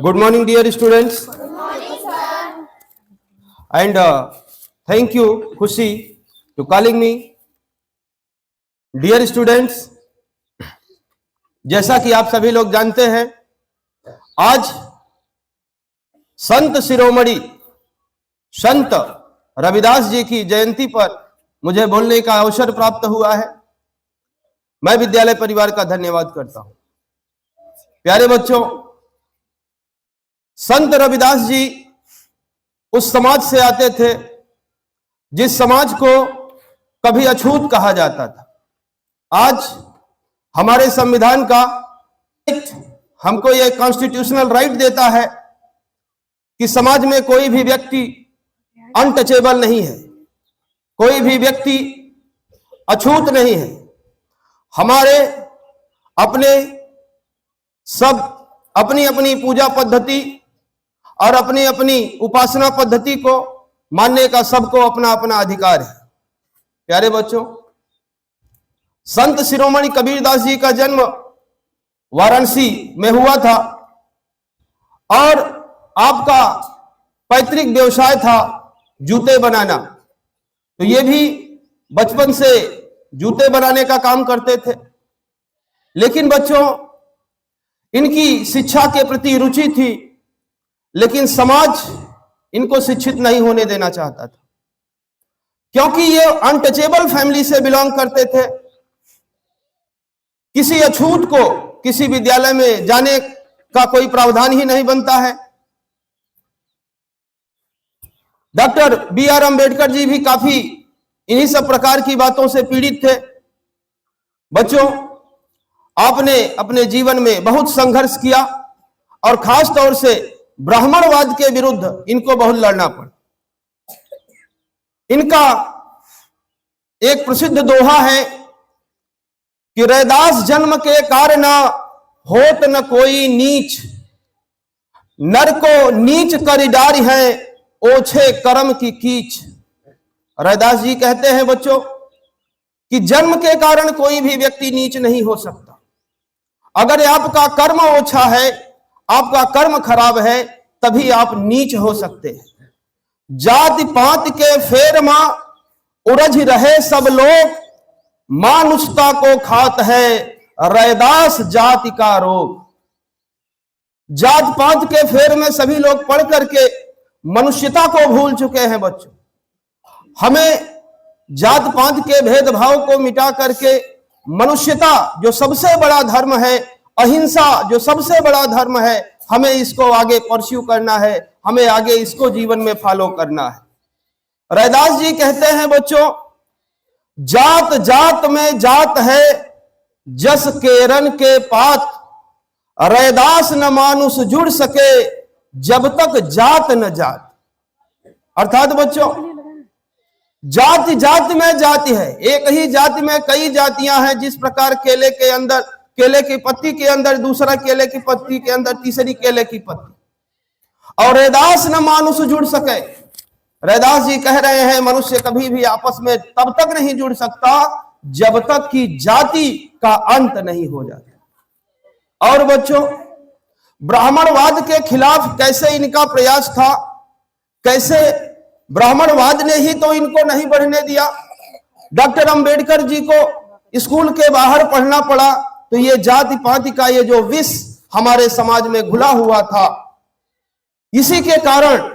Good morning, dear students. Good morning, sir. And thank you, Khushi, to calling me. Dear students, जैसा कि आप सभी लोग जानते हैं, आज संत शिरोमणि संत रविदास जी की जयंती पर मुझे बोलने का अवसर प्राप्त हुआ है। मैं विद्यालय परिवार का धन्यवाद करता हूं। प्यारे बच्चों, संत रविदास जी उस समाज से आते थे जिस समाज को कभी अछूत कहा जाता था। आज हमारे संविधान का हमको यह कॉन्स्टिट्यूशनल राइट देता है कि समाज में कोई भी व्यक्ति अनटचेबल नहीं है, कोई भी व्यक्ति अछूत नहीं है। हमारे अपने सब अपनी अपनी पूजा पद्धति और अपनी अपनी उपासना पद्धति को मानने का सबको अपना अपना अधिकार है। प्यारे बच्चों, संत शिरोमणि कबीरदास जी का जन्म वाराणसी में हुआ था और आपका पैतृक व्यवसाय था जूते बनाना। तो ये भी बचपन से जूते बनाने का काम करते थे। लेकिन बच्चों, इनकी शिक्षा के प्रति रुचि थी, लेकिन समाज इनको शिक्षित नहीं होने देना चाहता था, क्योंकि ये अनटचेबल फैमिली से बिलोंग करते थे। किसी अछूत को किसी विद्यालय में जाने का कोई प्रावधान ही नहीं बनता है। Doctor B.R. अम्बेडकर जी भी काफी इन्हीं सब प्रकार की बातों से पीड़ित थे। बच्चों, आपने अपने जीवन में बहुत संघर्ष किया और खास तौर से ब्राह्मणवाद के विरुद्ध इनको बहुत लड़ना पड़ा। इनका एक प्रसिद्ध दोहा है कि रैदास जन्म के कारण होत न कोई नीच, नर को नीच कर डारी है ओछे कर्म की कीच। रैदास जी कहते हैं बच्चों कि जन्म के कारण कोई भी व्यक्ति नीच नहीं हो सकता। अगर आपका कर्म ओछा है, आपका कर्म खराब है, तभी आप नीच हो सकते हैं। जाति पात के फेर मां उलझ रहे सब लोग, मानुषता को खात है रैदास जाति का रोग। जात पात के फेर में सभी लोग पढ़ करके मनुष्यता को भूल चुके हैं। बच्चों, हमें जात पात के भेदभाव को मिटा करके मनुष्यता जो सबसे बड़ा धर्म है, अहिंसा जो सबसे बड़ा धर्म है, हमें इसको आगे परस्यू करना है, हमें आगे इसको जीवन में फॉलो करना है। रैदास जी कहते हैं बच्चों, जात जात में जात है जस केरन के पात, रैदास न मानुष जुड़ सके जब तक जात न जात। अर्थात बच्चों, जाति जाति में जाति है। एक ही जाति में कई जातियां हैं। जिस प्रकार केले के अंदर, केले की पत्ती के अंदर दूसरा केले की पत्ती के अंदर तीसरी केले की पत्ती, और रैदास न मानुष जुड़ सके। रैदास जी कह रहे हैं मनुष्य कभी भी आपस में तब तक नहीं जुड़ सकता जब तक कि जाति का अंत नहीं हो जाता। और बच्चों, ब्राह्मणवाद के खिलाफ कैसे इनका प्रयास था, कैसे ब्राह्मणवाद ने ही तो इनको नहीं बढ़ने दिया। डॉक्टर अंबेडकर जी को स्कूल के बाहर पढ़ना पड़ा, तो ये जाति पाति का ये जो विष हमारे समाज में घुला हुआ था, इसी के कारण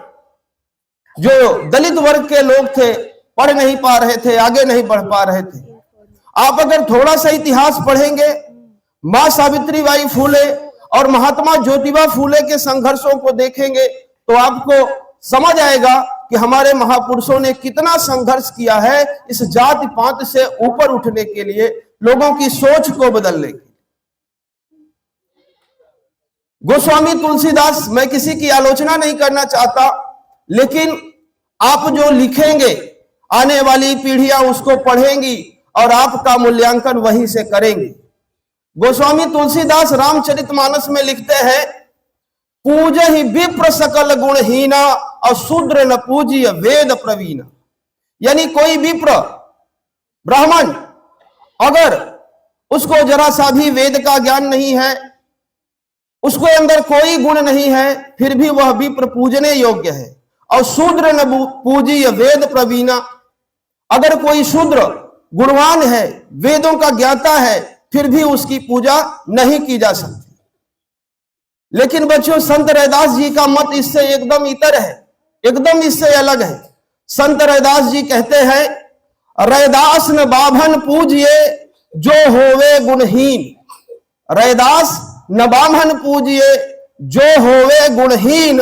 जो दलित वर्ग के लोग थे पढ़ नहीं पा रहे थे, आगे नहीं बढ़ पा रहे थे। आप अगर थोड़ा सा इतिहास पढ़ेंगे, मां सावित्रीबाई फूले और महात्मा ज्योतिबा फूले के संघर्षों को देखेंगे, तो आपको समझ आएगा कि हमारे महापुरुषों ने कितना संघर्ष किया है इस जाति पात से ऊपर उठने के लिए, लोगों की सोच को बदलने के लिए। गोस्वामी तुलसीदास, मैं किसी की आलोचना नहीं करना चाहता, लेकिन आप जो लिखेंगे आने वाली पीढ़ियां उसको पढ़ेंगी और आपका मूल्यांकन वहीं से करेंगे। गोस्वामी तुलसीदास रामचरितमानस में लिखते हैं, पूजे ही विप्र सकल गुणहीना और शूद्र न पूज्य वेद प्रवीणा। यानी कोई विप्र ब्राह्मण अगर उसको जरा सा भी वेद का ज्ञान नहीं है, उसके अंदर कोई गुण नहीं है, फिर भी वह विप्र पूजने योग्य है। और शूद्र न पूजिय वेद प्रवीणा, अगर कोई शूद्र गुणवान है, वेदों का ज्ञाता है, फिर भी उसकी पूजा नहीं की जा सकती। लेकिन बच्चों, संत रैदास जी का मत इससे एकदम इतर है, एकदम इससे अलग है। संत रैदास जी कहते हैं, रैदास न बाभन पूजिए जो होवे गुणहीन। रैदास न बाभन पूजिए जो होवे गुणहीन,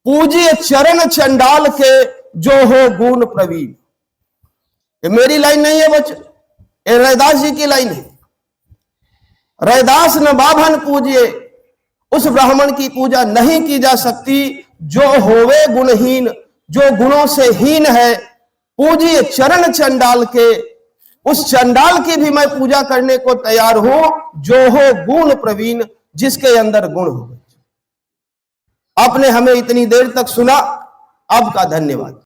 पूजिए चरण चंडाल के जो हो गुण प्रवीण। ये मेरी लाइन नहीं है बच्चों, ये रैदास जी की लाइन है। रैदास न बाभन पूजिए, उस ब्राह्मण की पूजा नहीं की जा सकती जो होवे गुणहीन, जो गुणों से हीन है। पूजिए चरण चंडाल के, उस चंडाल की भी मैं पूजा करने को तैयार हूं जो हो गुण प्रवीण, जिसके अंदर गुण हो। आपने हमें इतनी देर तक सुना, आपका धन्यवाद।